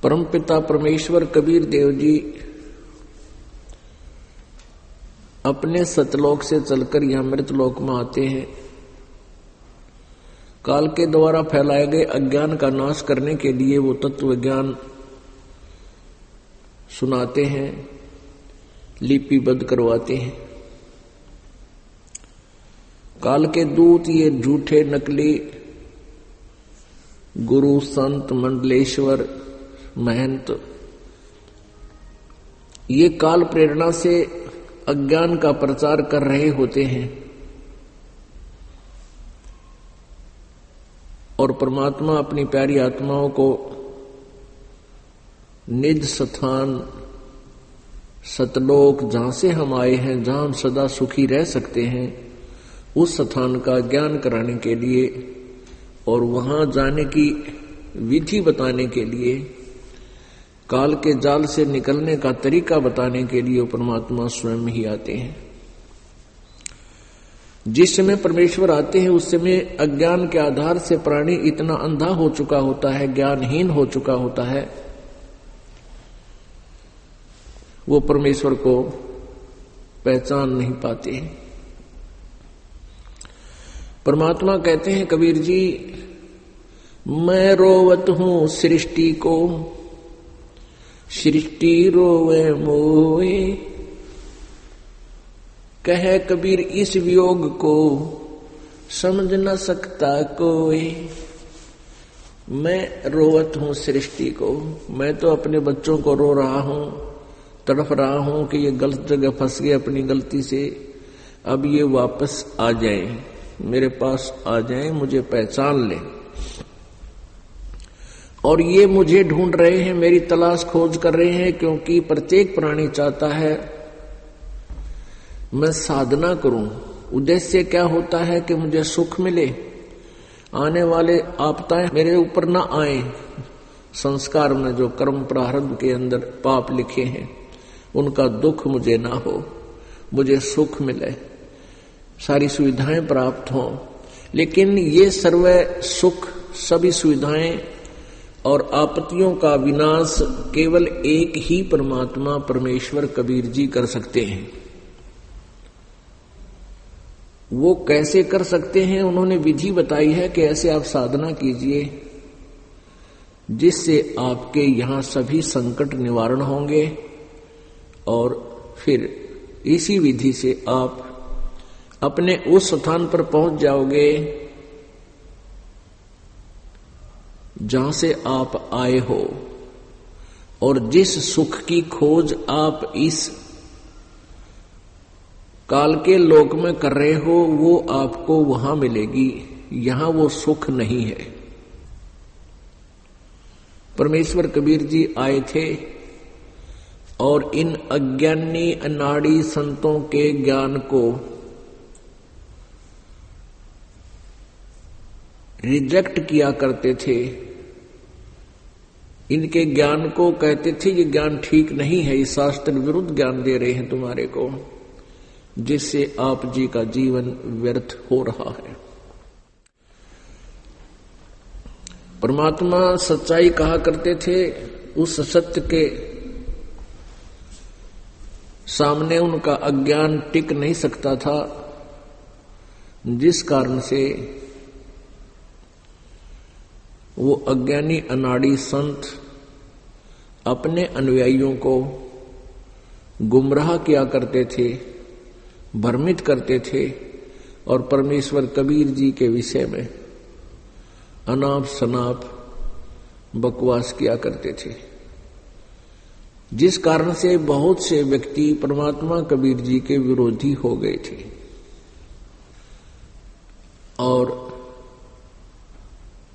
परमपिता परमेश्वर कबीर देव जी अपने सतलोक से चलकर यहां मृतलोक में आते हैं। काल के द्वारा फैलाए गए अज्ञान का नाश करने के लिए वो तत्व ज्ञान सुनाते हैं, लिपिबद्ध करवाते हैं। काल के दूत ये झूठे नकली गुरु संत मंडलेश्वर महंत ये काल प्रेरणा से अज्ञान का प्रचार कर रहे होते हैं और परमात्मा अपनी प्यारी आत्माओं को निज स्थान सतलोक जहां से हम आए हैं, जहां हम सदा सुखी रह सकते हैं, उस स्थान का ज्ञान कराने के लिए और वहां जाने की विधि बताने के लिए, काल के जाल से निकलने का तरीका बताने के लिए परमात्मा स्वयं ही आते हैं। जिस समय परमेश्वर आते हैं उस समय अज्ञान के आधार से प्राणी इतना अंधा हो चुका होता है, ज्ञानहीन हो चुका होता है, वो परमेश्वर को पहचान नहीं पाते हैं। परमात्मा कहते हैं कबीर जी, मैं रोवत हूं सृष्टि को, सृष्टि रोवे मोए। कहे कबीर इस वियोग को समझ न सकता कोई। मैं रोवत हूं सृष्टि को, मैं तो अपने बच्चों को रो रहा हूं, तड़प रहा हूं कि ये गलत जगह फंस गए अपनी गलती से, अब ये वापस आ जाएं, मेरे पास आ जाएं, मुझे पहचान लें। और ये मुझे ढूंढ रहे हैं, मेरी तलाश खोज कर रहे हैं, क्योंकि प्रत्येक प्राणी चाहता है मैं साधना करूं। उद्देश्य क्या होता है कि मुझे सुख मिले, आने वाले आपदाएं मेरे ऊपर ना आए। संस्कार में जो कर्म प्रारब्ध के अंदर पाप लिखे हैं उनका दुख मुझे ना हो, मुझे सुख मिले, सारी सुविधाएं प्राप्त हों। लेकिन ये सर्व सुख, सभी सुविधाएं और आपत्तियों का विनाश केवल एक ही परमात्मा परमेश्वर कबीर जी कर सकते हैं। वो कैसे कर सकते हैं, उन्होंने विधि बताई है कि ऐसे आप साधना कीजिए जिससे आपके यहां सभी संकट निवारण होंगे और फिर इसी विधि से आप अपने उस स्थान पर पहुंच जाओगे जहां से आप आए हो, और जिस सुख की खोज आप इस काल के लोक में कर रहे हो वो आपको वहां मिलेगी, यहां वो सुख नहीं है। परमेश्वर कबीर जी आए थे और इन अज्ञानी अनाड़ी संतों के ज्ञान को रिजेक्ट किया करते थे। इनके ज्ञान को कहते थे ये ज्ञान ठीक नहीं है, ये शास्त्र विरुद्ध ज्ञान दे रहे हैं तुम्हारे को, जिससे आप जी का जीवन व्यर्थ हो रहा है। परमात्मा सच्चाई कहा करते थे, उस सत्य के सामने उनका अज्ञान टिक नहीं सकता था, जिस कारण से वो अज्ञानी अनाड़ी संत अपने अनुयायियों को गुमराह किया करते थे, भ्रमित करते थे और परमेश्वर कबीर जी के विषय में अनाप शनाप बकवास किया करते थे, जिस कारण से बहुत से व्यक्ति परमात्मा कबीर जी के विरोधी हो गए थे और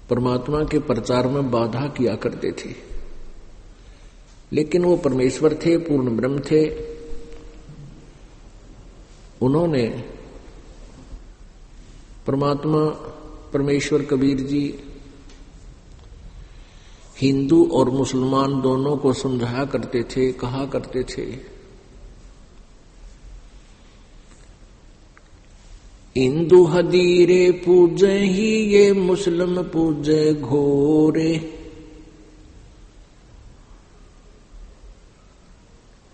परमात्मा के प्रचार में बाधा किया करते थे। लेकिन वो परमेश्वर थे, पूर्ण ब्रह्म थे। उन्होंने परमात्मा परमेश्वर कबीर जी हिंदू और मुसलमान दोनों को समझाया करते थे, कहा करते थे, हिंदू हदीरे पूजे ही ये मुस्लिम पूजे घोरे।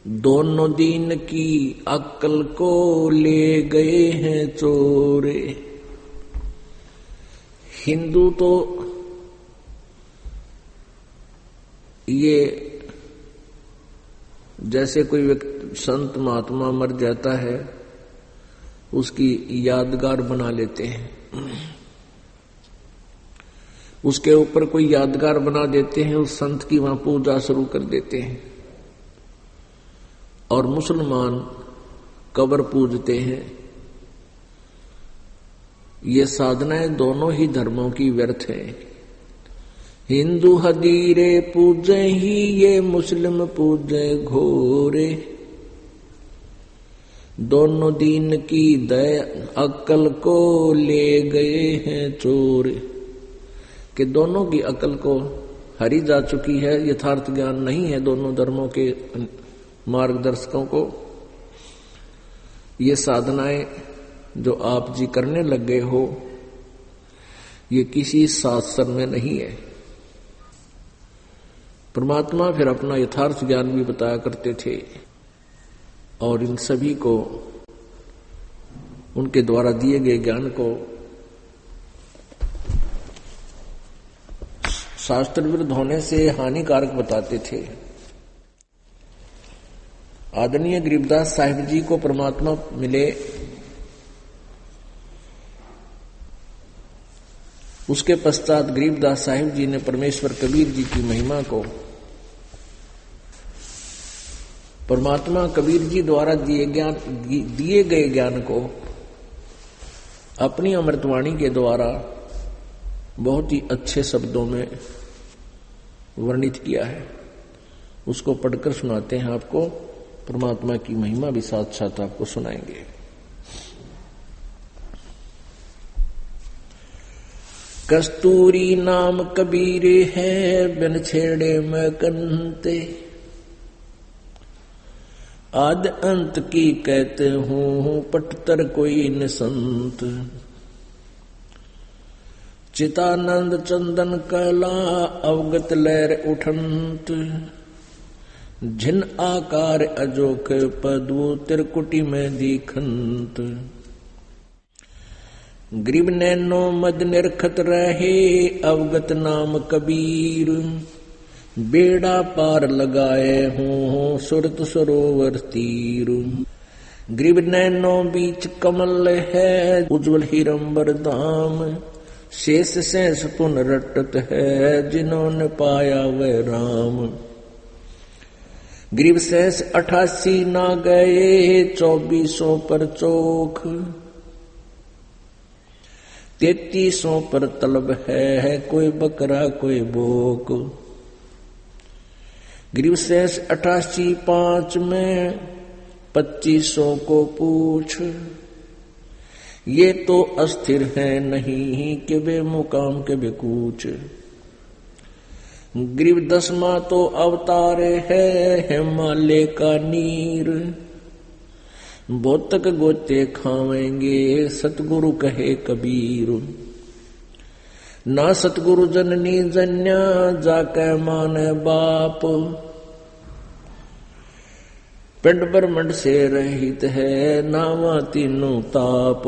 दोनों दीन की अक्ल को ले गए हैं चोरे। हिंदू तो ये जैसे कोई व्यक्ति संत महात्मा मर जाता है उसकी यादगार बना लेते हैं, उसके ऊपर कोई यादगार बना देते हैं, उस संत की वहां पूजा शुरू कर देते हैं। और मुसलमान कब्र पूजते हैं। ये साधनाएं दोनों ही धर्मों की व्यर्थ है। हिंदू हदीरे पूजे ही ये मुस्लिम पूजे घोरे। दोनों दीन की दया अक्ल को ले गए हैं चोर। कि दोनों की अकल को हरी जा चुकी है, यथार्थ ज्ञान नहीं है दोनों धर्मों के मार्गदर्शकों को। ये साधनाएं जो आप जी करने लग गए हो ये किसी शास्त्र में नहीं है। परमात्मा फिर अपना यथार्थ ज्ञान भी बताया करते थे और इन सभी को उनके द्वारा दिए गए ज्ञान को शास्त्र विरुद्ध होने से हानिकारक बताते थे। आदरणीय गरीबदास साहिब जी को परमात्मा मिले, उसके पश्चात गरीबदास साहिब जी ने परमेश्वर कबीर जी की महिमा को, परमात्मा कबीर जी द्वारा दिए गए ज्ञान को अपनी अमृतवाणी के द्वारा बहुत ही अच्छे शब्दों में वर्णित किया है। उसको पढ़कर सुनाते हैं आपको। परमात्मा की महिमा भी साथ साथ आपको सुनाएंगे। कस्तूरी नाम कबीरे है बिन छेड़े में कंते। आद अंत की कहते हूं पटतर कोई न संत। चितानंद चंदन कला अवगत लहर उठंत। जिन आकार अजोक पदवो त्रिकुटी में दीखंत। गरीब नैनो मद निरखत रहे अवगत नाम कबीर। बेड़ा पार लगाए हों सुरत सरोवर तीर। गरीब नैनो बीच कमल है उज्जवल हिरंबर धाम। शेष शेष पुन रटत है जिन्होंने पाया वह राम। गरीब शेष 88 ना गए 2400 पर चोख। 3300 पर तलब है कोई बकरा कोई बोक। गरीब शेष 88 5 में 2500 को पूछ। ये तो अस्थिर है नहीं कि बेमुकाम के बेकूच। गरीब 10वां तो अवतारे है हिमालय का नीर। बोतक गोते खावेंगे सतगुरु कहे कबीर। ना सतगुरु जननी जन्या जाके माने बाप। पिंड ब्रह्मंड से रहित है नावा तीनों ताप।